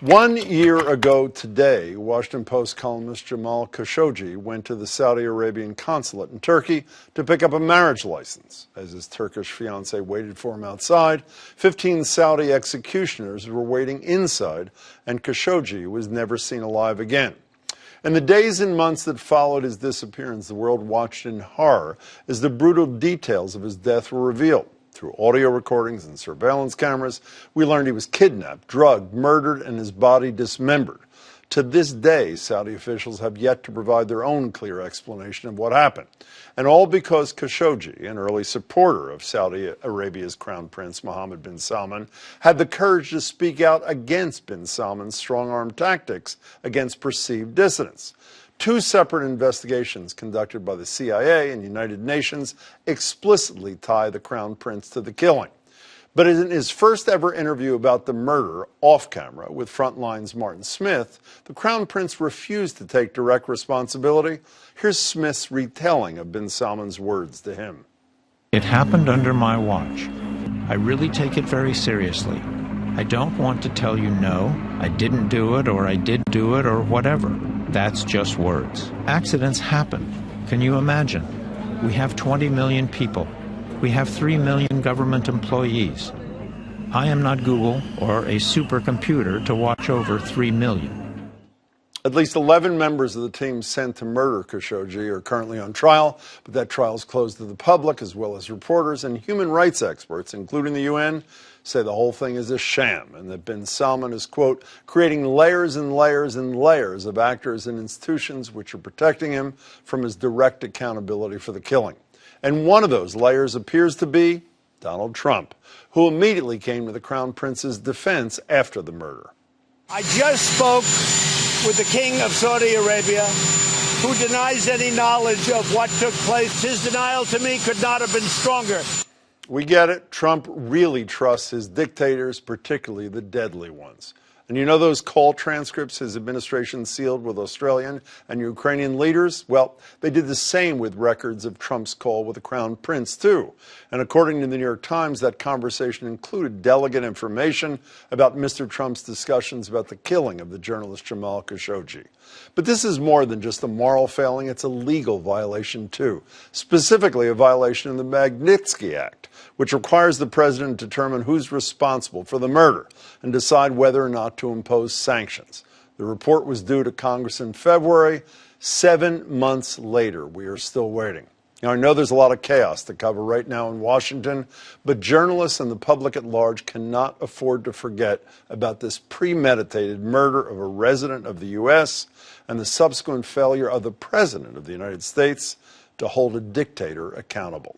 1 year ago today, Washington Post columnist Jamal Khashoggi went to the Saudi Arabian consulate in Turkey to pick up a marriage license. As his Turkish fiancée waited for him outside, 15 Saudi executioners were waiting inside, and Khashoggi was never seen alive again. In the days and months that followed his disappearance, the world watched in horror as the brutal details of his death were revealed. Through audio recordings and surveillance cameras, we learned he was kidnapped, drugged, murdered, and his body dismembered. To this day, Saudi officials have yet to provide their own clear explanation of what happened. And all because Khashoggi, an early supporter of Saudi Arabia's Crown Prince Mohammed bin Salman, had the courage to speak out against bin Salman's strong-arm tactics against perceived dissidents. Two separate investigations conducted by the CIA and United Nations explicitly tie the Crown Prince to the killing. But in his first ever interview about the murder off camera with Frontline's Martin Smith, the Crown Prince refused to take direct responsibility. Here's Smith's retelling of bin Salman's words to him. It happened under my watch. I really take it very seriously. I don't want to tell you no, I didn't do it, or I did do it, or whatever. That's just words. Accidents happen. Can you imagine? We have 20 million people. We have 3 million government employees. I am not Google or a supercomputer to watch over 3 million. At least 11 members of the team sent to murder Khashoggi are currently on trial, but that trial is closed to the public as well as reporters, and human rights experts, including the UN, say the whole thing is a sham and that bin Salman is, quote, creating layers and layers and layers of actors and institutions which are protecting him from his direct accountability for the killing. And one of those layers appears to be Donald Trump, who immediately came to the Crown Prince's defense after the murder. I just spoke with the King of Saudi Arabia, who denies any knowledge of what took place. His denial to me could not have been stronger. We get it. Trump really trusts his dictators, particularly the deadly ones. And you know those call transcripts his administration sealed with Australian and Ukrainian leaders? Well, they did the same with records of Trump's call with the Crown Prince, too. And according to the New York Times, that conversation included delicate information about Mr. Trump's discussions about the killing of the journalist Jamal Khashoggi. But this is more than just a moral failing. It's a legal violation, too, specifically a violation of the Magnitsky Act, which requires the president to determine who's responsible for the murder and decide whether or not to impose sanctions. The report was due to Congress in February. 7 months later, we are still waiting. Now, I know there's a lot of chaos to cover right now in Washington, but journalists and the public at large cannot afford to forget about this premeditated murder of a resident of the U.S. and the subsequent failure of the President of the United States to hold a dictator accountable.